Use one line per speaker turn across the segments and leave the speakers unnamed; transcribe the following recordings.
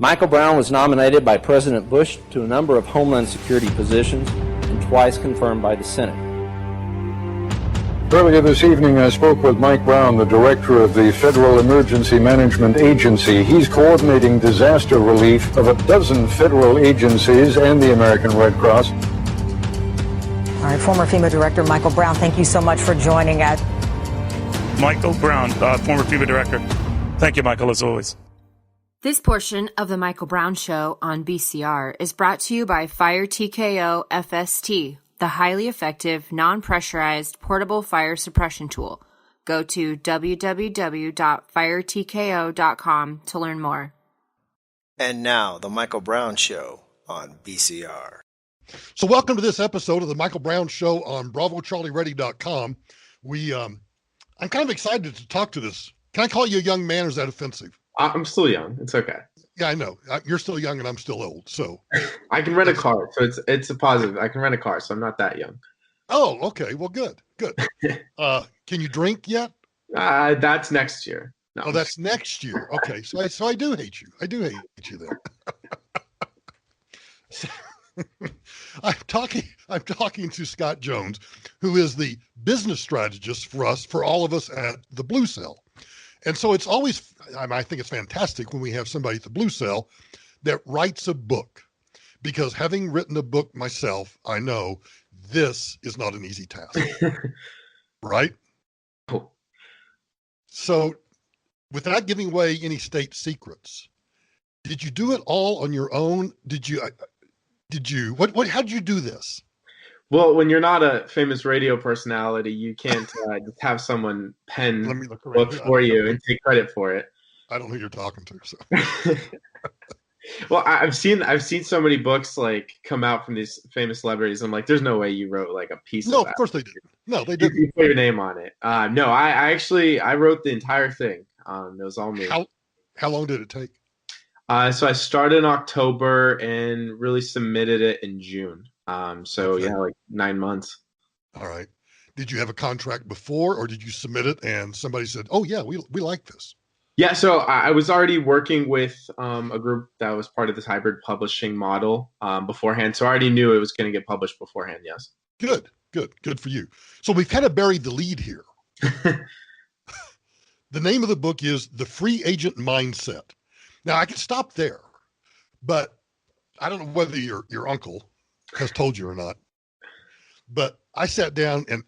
Michael Brown was nominated by President Bush to a number of Homeland Security positions and twice confirmed by the Senate.
Earlier this evening, I spoke with Mike Brown, the director of the Federal Emergency Management Agency. He's coordinating disaster relief of a dozen federal agencies and the American Red Cross.
All right, former FEMA Director Michael Brown, thank you so much for joining us.
Michael Brown, former FEMA Director. Thank you, Michael, as always.
This portion of the Michael Brown Show on BCR is brought to you by Fire TKO FST, the highly effective, non-pressurized, portable fire suppression tool. Go to www.firetkO.com to learn more.
And now, the Michael Brown Show on BCR.
So welcome to this episode of the Michael Brown Show on BravoCharlieReady.com. I'm kind of excited to talk to this. Can I call you a young man, or is that offensive?
I'm still young. It's okay.
Yeah, I know. You're still young and I'm still old. So
I can rent a car. So it's a positive. I can rent a car, so I'm not that young.
Oh, okay. Well, good. Can you drink yet?
That's next year. No.
Oh, that's next year. Okay. So I do hate you. I do hate you then. I'm talking to Scott Jones, who is the business strategist for all of us at the Blue Cell. And so it's always, I think it's fantastic when we have somebody at the Blue Cell that writes a book, because having written a book myself, I know this is not an easy task, right?
Cool.
So without giving away any state secrets, did you do it all on your own? How did you do this?
Well, when you're not a famous radio personality, you can't just have someone pen book for you and take credit for it.
I don't know who you're talking to. So.
Well, I've seen so many books like come out from these famous celebrities. I'm like, there's no way you wrote like a piece of that.
No, of course they didn't. No, they didn't.
You put your name on it. No, I wrote the entire thing. It was all me.
How long did it take?
So I started in October and really submitted it in June. Okay. Like 9 months.
All right. Did you have a contract before, or did you submit it and somebody said, "Oh yeah, we like this"?
Yeah. So I was already working with a group that was part of this hybrid publishing model beforehand. So I already knew it was going to get published beforehand. Yes.
Good for you. So we've kind of buried the lead here. The name of the book is The Free Agent Mindset. Now I could stop there, but I don't know whether your uncle has told you or not, but I sat down and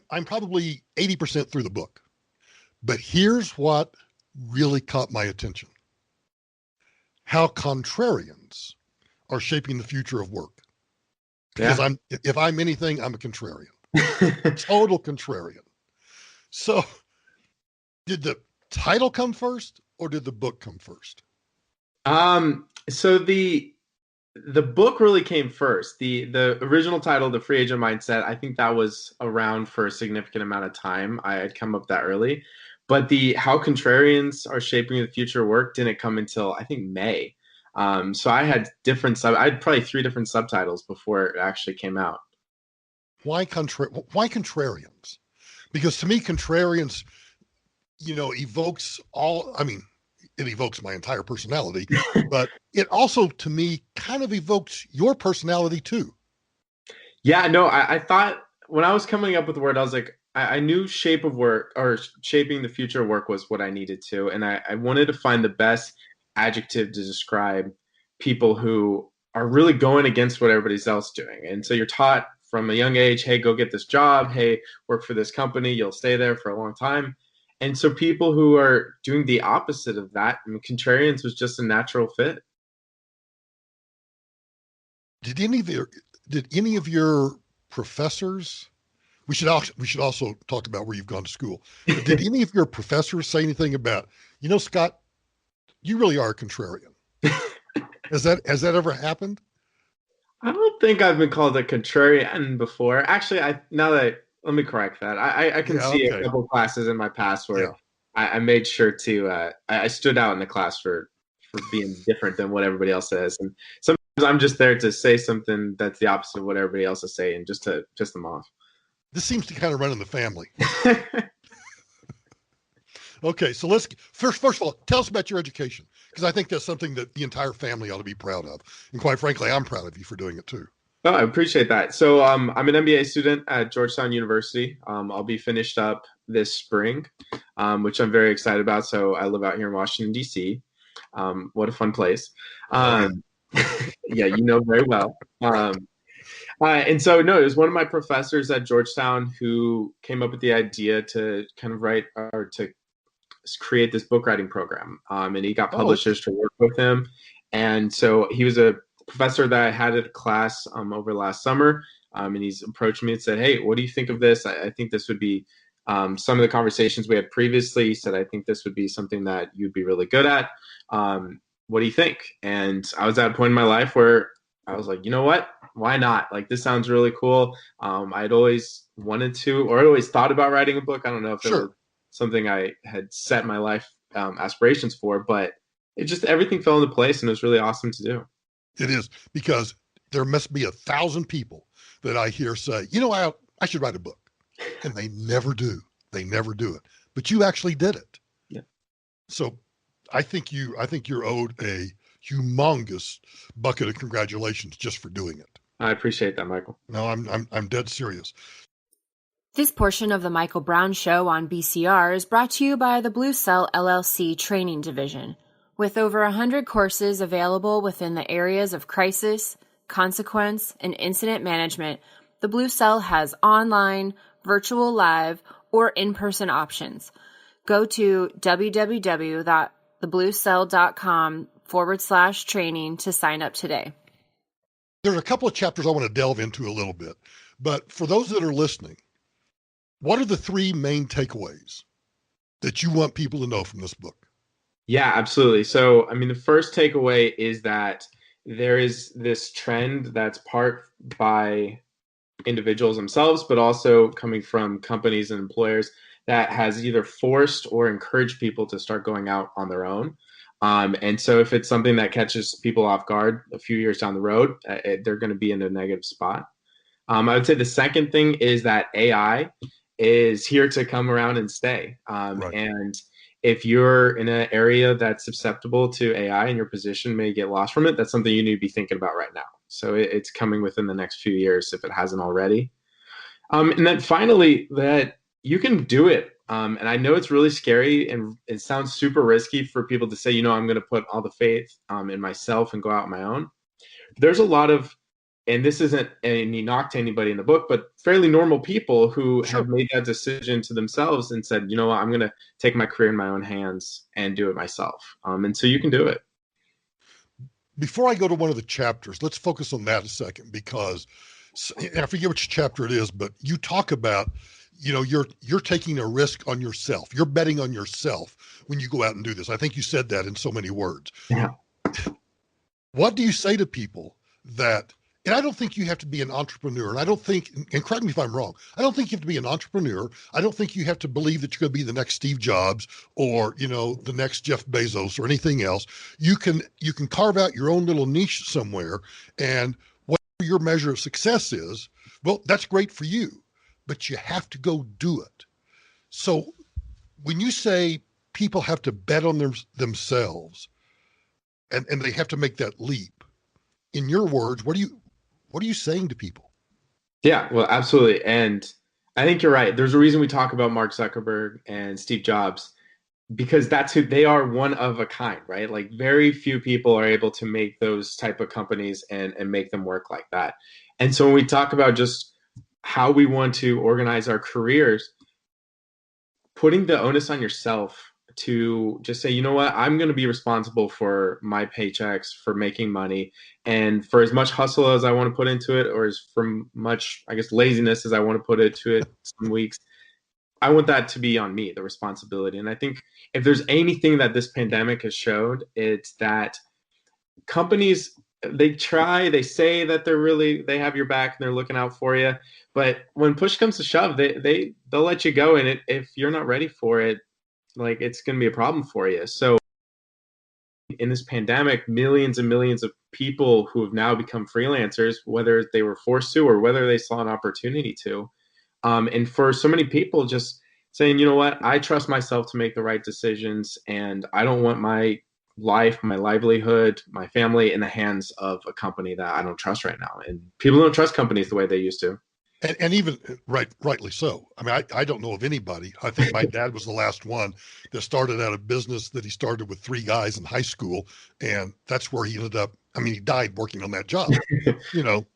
I'm probably 80% through the book, but here's what really caught my attention: how contrarians are shaping the future of work. Because if I'm anything, I'm a contrarian, total contrarian. So did the title come first or did the book come first?
So the book really came first. The original title, The Free Agent Mindset, I think that was around for a significant amount of time. I had come up that early. But the How Contrarians Are Shaping the Future of Work didn't come until, I think, May. So I had I had probably 3 different subtitles before it actually came out.
Why contrarians? Because to me, contrarians, evokes it evokes my entire personality, but it also, to me, kind of evokes your personality too.
Yeah, no, I thought when I was coming up with the word, I was like, I knew shape of work or shaping the future of work was what I needed to. And I wanted to find the best adjective to describe people who are really going against what everybody's else doing. And so you're taught from a young age, hey, go get this job. Hey, work for this company. You'll stay there for a long time. And so people who are doing the opposite of that, contrarians was just a natural fit.
Did any of your professors, we should also talk about where you've gone to school. But did any of your professors say anything about, Scott, you really are a contrarian? Has that ever happened?
I don't think I've been called a contrarian before. Actually, let me correct that. I can see a couple classes in my past where I made sure to I stood out in the class for being different than what everybody else says. And sometimes I'm just there to say something that's the opposite of what everybody else is saying, just to piss them off.
This seems to kind of run in the family. Okay, so let's first of all, tell us about your education, because I think that's something that the entire family ought to be proud of. And quite frankly, I'm proud of you for doing it too.
Oh, I appreciate that. So I'm an MBA student at Georgetown University. I'll be finished up this spring, which I'm very excited about. So I live out here in Washington, D.C. What a fun place. Yeah, you know very well. And so, no, it was one of my professors at Georgetown who came up with the idea to kind of write or to create this book writing program. And he got publishers to work with him. And so he was a professor that I had at a class over last summer. And he's approached me and said, hey, what do you think of this? I think this would be some of the conversations we had previously. He said, I think this would be something that you'd be really good at. What do you think? And I was at a point in my life where I was like, you know what? Why not? Like, this sounds really cool. I'd always wanted to, or I'd always thought about writing a book. I don't know if it was something I had set my life aspirations for, but it just, everything fell into place and it was really awesome to do.
It is, because there must be 1,000 people that I hear say, you know, I should write a book. And they never do. They never do it. But you actually did it.
Yeah.
So I think you're owed a humongous bucket of congratulations just for doing it.
I appreciate that, Michael.
No, I'm dead serious.
This portion of the Michael Brown Show on BCR is brought to you by the Blue Cell LLC Training Division. With over 100 courses available within the areas of crisis, consequence, and incident management, the Blue Cell has online, virtual live, or in-person options. Go to www.thebluecell.com/training to sign up today.
There's a couple of chapters I want to delve into a little bit, but for those that are listening, what are the 3 main takeaways that you want people to know from this book?
Yeah, absolutely. So, I mean, the first takeaway is that there is this trend that's part by individuals themselves, but also coming from companies and employers that has either forced or encouraged people to start going out on their own. And so if it's something that catches people off guard a few years down the road, they're going to be in a negative spot. I would say the second thing is that AI is here to come around and stay.
Right.
And if you're in an area that's susceptible to AI and your position may get lost from it, that's something you need to be thinking about right now. So it's coming within the next few years if it hasn't already. And then finally, that you can do it. And I know it's really scary and it sounds super risky for people to say, you know, I'm going to put all the faith in myself and go out on my own. There's a lot of, and this isn't any knock to anybody in the book, but fairly normal people who have made that decision to themselves and said, you know what, I'm going to take my career in my own hands and do it myself. And so you can do it.
Before I go to one of the chapters, let's focus on that a second, because I forget which chapter it is, but you talk about, you know, you're taking a risk on yourself. You're betting on yourself when you go out and do this. I think you said that in so many words.
Yeah.
What do you say to people that, and I don't think you have to be an entrepreneur, and I don't think, and correct me if I'm wrong, I don't think you have to be an entrepreneur. I don't think you have to believe that you're going to be the next Steve Jobs or, you know, the next Jeff Bezos or anything else. You can carve out your own little niche somewhere, and whatever your measure of success is, well, that's great for you, but you have to go do it. So when you say people have to bet on themselves and they have to make that leap, in your words, what are you saying to people?
Yeah, well, absolutely. And I think you're right. There's a reason we talk about Mark Zuckerberg and Steve Jobs, because that's who they are, one of a kind, right? Like very few people are able to make those type of companies and make them work like that. And so when we talk about just how we want to organize our careers, putting the onus on yourself to just say, you know what, I'm going to be responsible for my paychecks, for making money, and for as much hustle as I want to put into it, or as for much, I guess, laziness as I want to put into it some weeks, I want that to be on me, the responsibility. And I think if there's anything that this pandemic has showed, it's that companies, they say that they have your back and they're looking out for you. But when push comes to shove, they'll let you go. And if you're not ready for it, like, it's going to be a problem for you. So in this pandemic, millions and millions of people who have now become freelancers, whether they were forced to or whether they saw an opportunity to. And for so many people just saying, you know what, I trust myself to make the right decisions, and I don't want my life, my livelihood, my family in the hands of a company that I don't trust right now. And people don't trust companies the way they used to.
And even rightly so. I mean, I don't know of anybody. I think my dad was the last one that started out a business that he started with 3 guys in high school. And that's where he ended up. I mean, he died working on that job.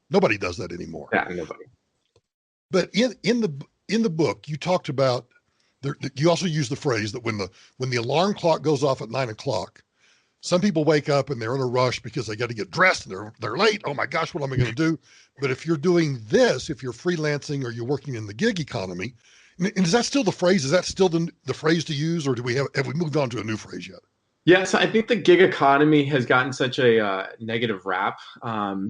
Nobody does that anymore.
Yeah, nobody.
But in the book, you talked about, you also use the phrase that when the alarm clock goes off at 9 o'clock, some people wake up and they're in a rush because they got to get dressed and they're late. Oh my gosh, what am I going to do? But if you're doing this, if you're freelancing or you're working in the gig economy, and is that still the phrase? Is that still the phrase to use, or have we moved on to a new phrase yet?
Yes, I think the gig economy has gotten such a negative rap,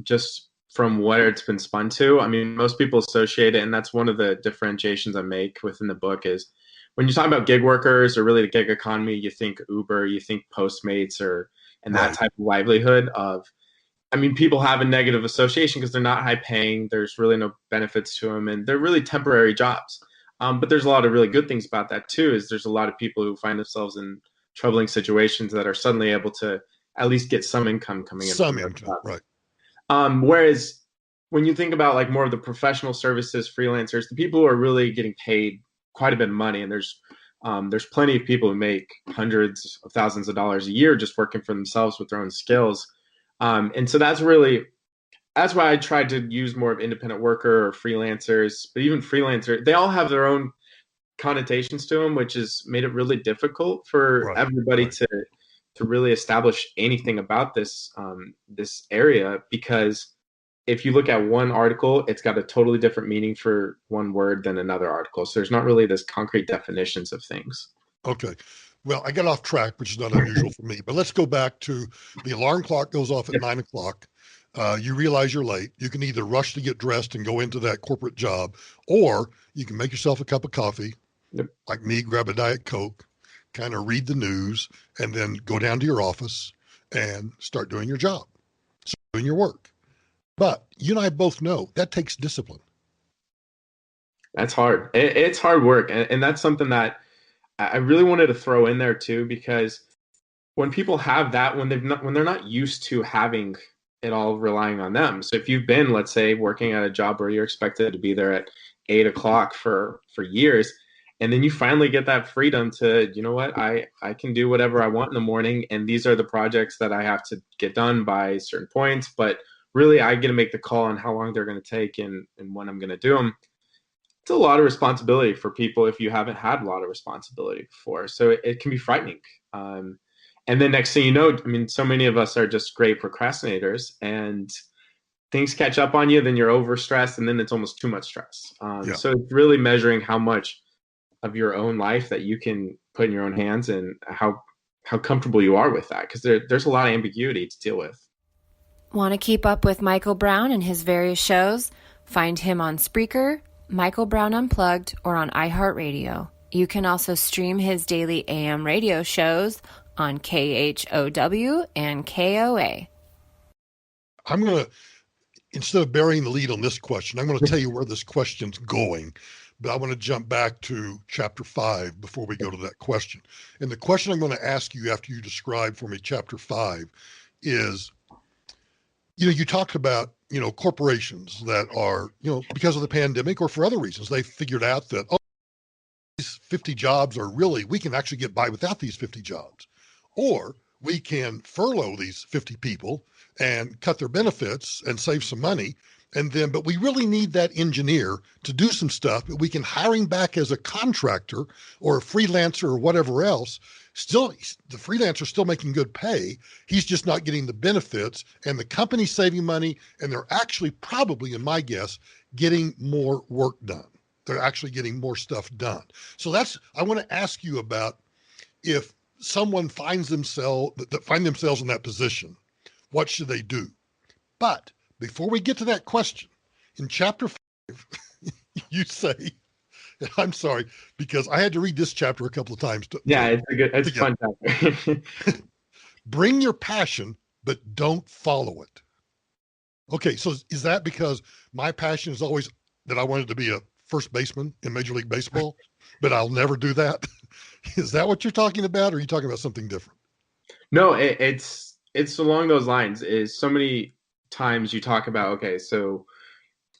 just from what it's been spun to. I mean, most people associate it, and that's one of the differentiations I make within the book is when you talk about gig workers or really the gig economy, you think Uber, you think Postmates and that type of livelihood of, I mean, people have a negative association because they're not high paying. There's really no benefits to them, and they're really temporary jobs. But there's a lot of really good things about that too, is there's a lot of people who find themselves in troubling situations that are suddenly able to at least get some income coming in.
Some income, right.
Whereas when you think about like more of the professional services, freelancers, the people who are really getting paid quite a bit of money, and there's plenty of people who make hundreds of thousands of dollars a year just working for themselves with their own skills. And so that's why I tried to use more of independent worker or freelancers, but even freelancer, they all have their own connotations to them, which has made it really difficult for everybody to really establish anything about this area, because if you look at one article, it's got a totally different meaning for one word than another article. So there's not really this concrete definitions of things.
Okay. Well, I got off track, which is not unusual for me, but let's go back to the alarm clock goes off at 9 o'clock. You realize you're late. You can either rush to get dressed and go into that corporate job, or you can make yourself a cup of coffee, like me, grab a Diet Coke, kind of read the news, and then go down to your office and start doing your job, doing your work. But you and I both know that takes discipline.
That's hard. It's hard work. And that's something that I really wanted to throw in there too, because when people have that, when they're not used to having it all relying on them. So if you've been, let's say, working at a job where you're expected to be there at 8 o'clock for years, and then you finally get that freedom to, you know what, I can do whatever I want in the morning, and these are the projects that I have to get done by certain points, but really I get to make the call on how long they're going to take and when I'm going to do them. It's a lot of responsibility for people if you haven't had a lot of responsibility before. So it can be frightening. And then next thing you know, I mean, so many of us are just great procrastinators, and things catch up on you, then you're overstressed, and then it's almost too much stress. So it's really measuring how much of your own life that you can put in your own hands and how comfortable you are with that, because there's a lot of ambiguity to deal with.
Want to keep up with Michael Brown and his various shows? Find him on Spreaker, Michael Brown Unplugged, or on iHeartRadio. You can also stream his daily AM radio shows on KHOW and KOA.
I'm going to, instead of burying the lead on this question, I'm going to tell you where this question's going, but I want to jump back to chapter 5 before we go to that question. And the question I'm going to ask you after you describe for me chapter 5 is, you talked about, corporations that are, because of the pandemic or for other reasons, they figured out that, these 50 jobs are really, we can actually get by without these 50 jobs. Or we can furlough these 50 people and cut their benefits and save some money. But we really need that engineer to do some stuff, but we can hire him back as a contractor or a freelancer or whatever else. Still, the freelancer's still making good pay. He's just not getting the benefits, and the company's saving money, and they're actually probably, in my guess, getting more work done. They're actually getting more stuff done. So I want to ask you about if someone finds themselves in that position, what should they do? But before we get to that question, in chapter 5, you say, I'm sorry, because I had to read this chapter a couple of times.
It's a fun chapter.
Bring your passion, but don't follow it. Okay, so is that because my passion is always that I wanted to be a first baseman in Major League Baseball, but I'll never do that? Is that what you're talking about, or are you talking about something different?
No, it's along those lines. Is so many times you talk about, okay, so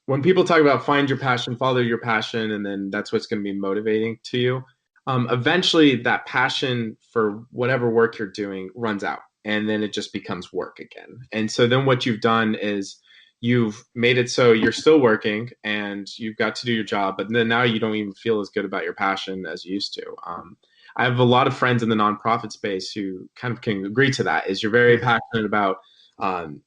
when people talk about find your passion, follow your passion, and then that's what's going to be motivating to you. Eventually, that passion for whatever work you're doing runs out, and then it just becomes work again. And so then what you've done is you've made it so you're still working and you've got to do your job, but then now you don't even feel as good about your passion as you used to. I have a lot of friends in the nonprofit space who kind of can agree to that. Is um,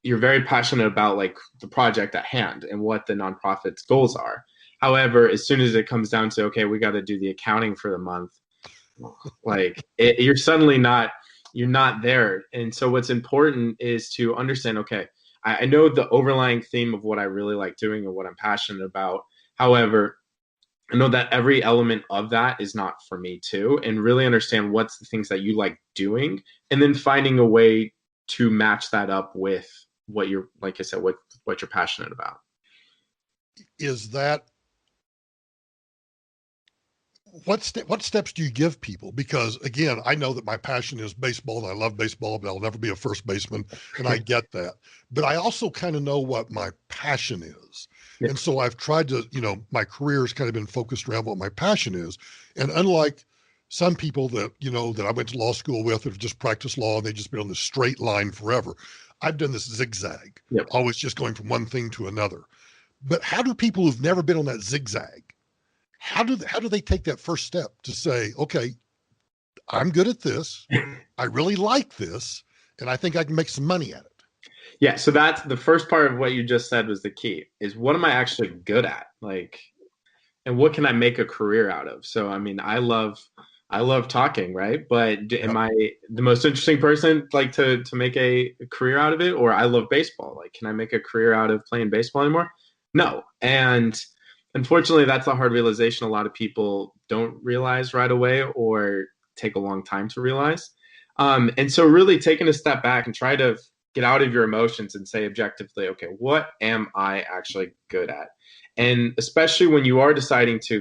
you're very passionate about like the project at hand and what the nonprofit's goals are. However, as soon as it comes down to, okay, we got to do the accounting for the month, you're suddenly you're not there. And so what's important is to understand, okay, I know the overlying theme of what I really like doing and what I'm passionate about. However, I know that every element of that is not for me too, and really understand what's the things that you like doing, and then finding a way to match that up with what you're, like I said, what you're passionate about.
Is that what steps do you give people? Because again, I know that my passion is baseball and I love baseball, but I'll never be a first baseman, and I get that. But I also kind of know what my passion is.
Yeah.
And so I've tried to, my career has kind of been focused around what my passion is. And unlike some people that, that I went to law school with that have just practiced law and they've just been on this straight line forever, I've done this zigzag,
Yep.
always just going from one thing to another. But how do people who've never been on that zigzag, how do they take that first step to say, okay, I'm good at this, I really like this, and I think I can make some money at it?
Yeah, so that's the first part of what you just said was the key, is what am I actually good at? And what can I make a career out of? So, I mean, I love talking, right? But am I the most interesting person to make a career out of it? Or I love baseball. Like, can I make a career out of playing baseball anymore? No. And unfortunately, that's a hard realization a lot of people don't realize right away or take a long time to realize. And so really taking a step back and try to get out of your emotions and say objectively, okay, what am I actually good at? And especially when you are deciding to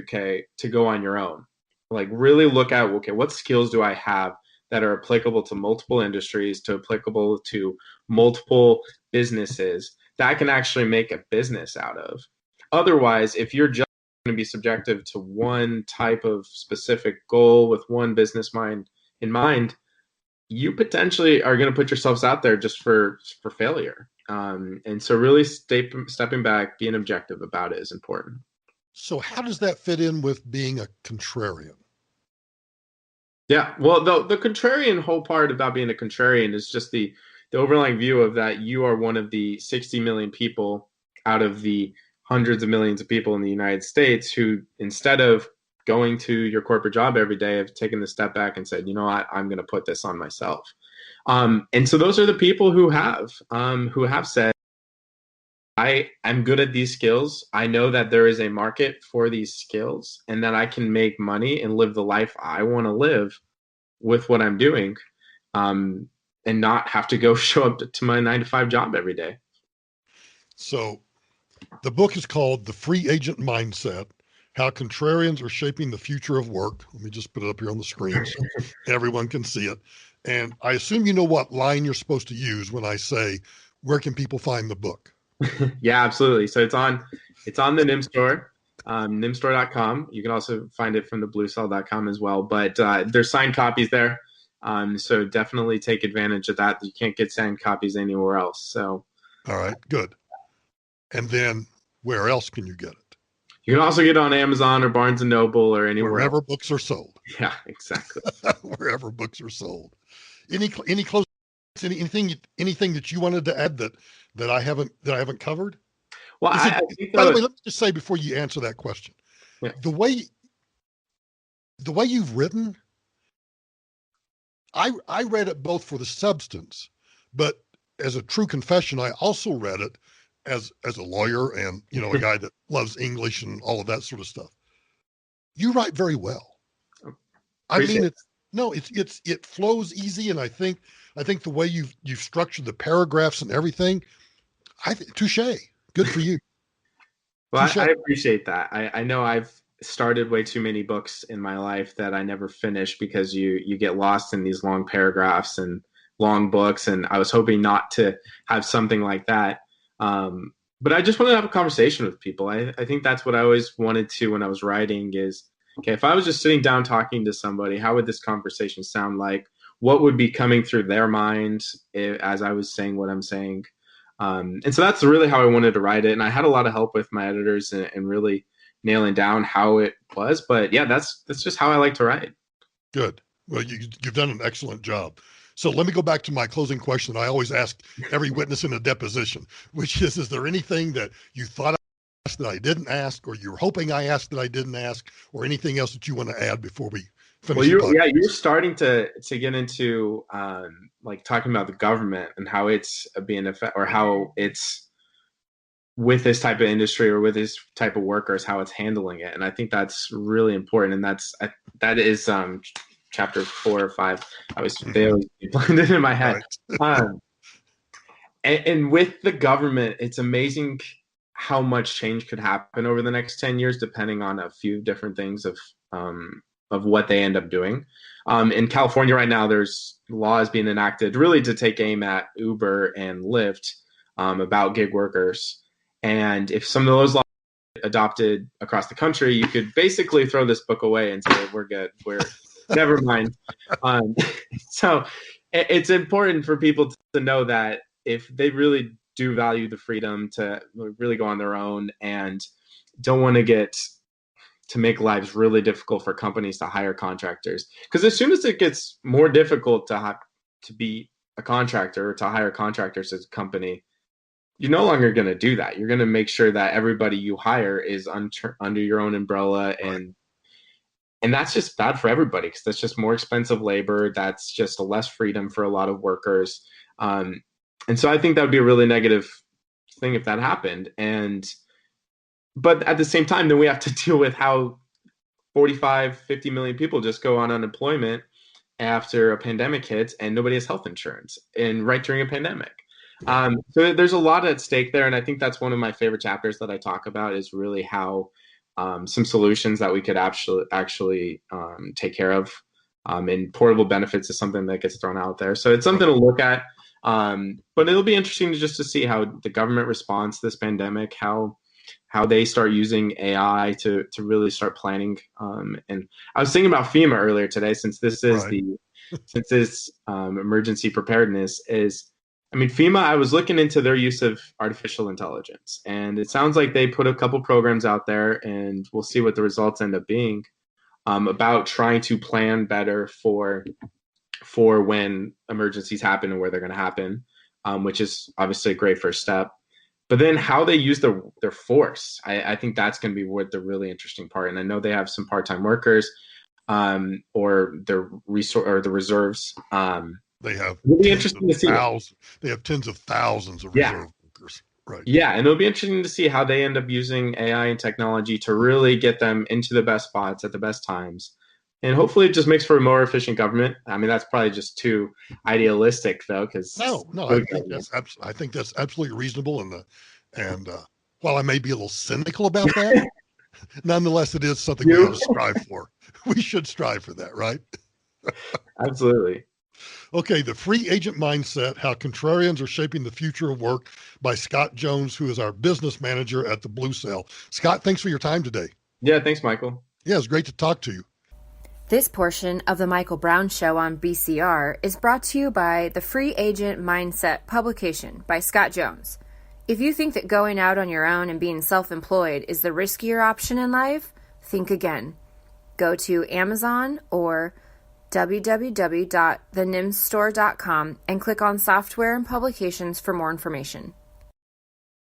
go on your own, like really look at, okay, what skills do I have that are applicable to multiple industries, to applicable to multiple businesses that I can actually make a business out of. Otherwise, if you're just going to be subjective to one type of specific goal with one business in mind, you potentially are going to put yourselves out there just for failure. And so really stepping back, being objective about it is important.
So how does that fit in with being a contrarian?
Yeah, well, the contrarian whole part about being a contrarian is just the overlying view of that you are one of the 60 million people out of the hundreds of millions of people in the United States who, instead of going to your corporate job every day, have taken the step back and said, you know what, I'm going to put this on myself. And so those are the people who have said, I'm good at these skills. I know that there is a market for these skills and that I can make money and live the life I want to live with what I'm doing, and not have to go show up to my 9-to-5 job every day.
So the book is called The Free Agent Mindset, How Contrarians Are Shaping the Future of Work. Let me just put it up here on the screen so everyone can see it. And I assume you know what line you're supposed to use when I say, where can people find the book?
Yeah, absolutely. So it's on the NIM store, nimstore.com. You can also find it from the bluecell.com as well. But there's signed copies there. So definitely take advantage of that. You can't get signed copies anywhere else. So,
all right, good. And then where else can you get it?
You can also get it on Amazon or Barnes & Noble or anywhere
wherever
else.
Books are sold.
Yeah, exactly.
Wherever books are sold. Any close, anything that you wanted to add that I haven't covered?
Well, I think
by the way, let me just say before you answer that question,
yeah.
the way you've written, I read it both for the substance, but as a true confession, I also read it as a lawyer and, a guy that loves English and all of that sort of stuff. You write very well. I mean, it flows easy. And I think the way you've structured the paragraphs and everything, touche. Good for you.
Well, I appreciate that. I know started way too many books in my life that I never finished because you get lost in these long paragraphs and long books. And I was hoping not to have something like that. But I just wanted to have a conversation with people. I think that's what I always wanted to when I was writing is, okay, if I was just sitting down talking to somebody, how would this conversation sound like? What would be coming through their mind as I was saying what I'm saying? And so that's really how I wanted to write it. And I had a lot of help with my editors and really nailing down how it was. But yeah, that's just how I like to write.
Good. Well, you've done an excellent job. So let me go back to my closing question. I always ask every witness in a deposition, which is there anything that you thought I asked that I didn't ask, or you're hoping I asked that I didn't ask, or anything else that you want to add before we finish?
Well, you're starting to get into like talking about the government and how it's being affected, or how it's with this type of industry or with this type of workers, how it's handling it. And I think that's really important. And that is chapter 4 or 5. They always blended in my head. Right. And with the government, it's amazing how much change could happen over the next 10 years, depending on a few different things of what they end up doing. In California right now, there's laws being enacted really to take aim at Uber and Lyft about gig workers. And if some of those laws are adopted across the country, you could basically throw this book away and say, we're good. Never mind. So it's important for people to know that if they really do value the freedom to really go on their own and don't want to make lives really difficult for companies to hire contractors. Because as soon as it gets more difficult to be a contractor or to hire contractors as a company, you're no longer going to do that. You're going to make sure that everybody you hire is under your own umbrella. And that's just bad for everybody because that's just more expensive labor. That's just a less freedom for a lot of workers. And so I think that would be a really negative thing if that happened. But at the same time, then we have to deal with how 45, 50 million people just go on unemployment after a pandemic hits and nobody has health insurance and right during a pandemic. So there's a lot at stake there. And I think that's one of my favorite chapters that I talk about is really how some solutions that we could actually take care of. And portable benefits is something that gets thrown out there. So it's something to look at. But it'll be interesting just to see how the government responds to this pandemic, how they start using AI to really start planning. And I was thinking about FEMA earlier today, since this is emergency preparedness is, FEMA, I was looking into their use of artificial intelligence, and it sounds like they put a couple programs out there, and we'll see what the results end up being about trying to plan better for when emergencies happen and where they're going to happen, which is obviously a great first step. But then how they use their force, I think that's going to be what the really interesting part. And I know they have some part-time workers or the reserves.
They have
really interesting to see.
They have tens of thousands of reserve workers. Right.
Yeah, and it'll be interesting to see how they end up using AI and technology to really get them into the best spots at the best times. And hopefully it just makes for a more efficient government. That's probably just too idealistic, though.
I think that's absolutely reasonable. And while I may be a little cynical about that, nonetheless, it is something we have to strive for. We should strive for that, right?
Absolutely.
Okay, The Free Agent Mindset, How Contrarians Are Shaping the Future of Work by Scott Jones, who is our business manager at the Blue Cell. Scott, thanks for your time today.
Yeah, thanks, Michael.
Yeah, it's great to talk to you.
This portion of the Michael Brown Show on BCR is brought to you by the Free Agent Mindset publication by Scott Jones. If you think that going out on your own and being self-employed is the riskier option in life, think again. Go to Amazon or www.thenimsstore.com and click on Software and Publications for more information.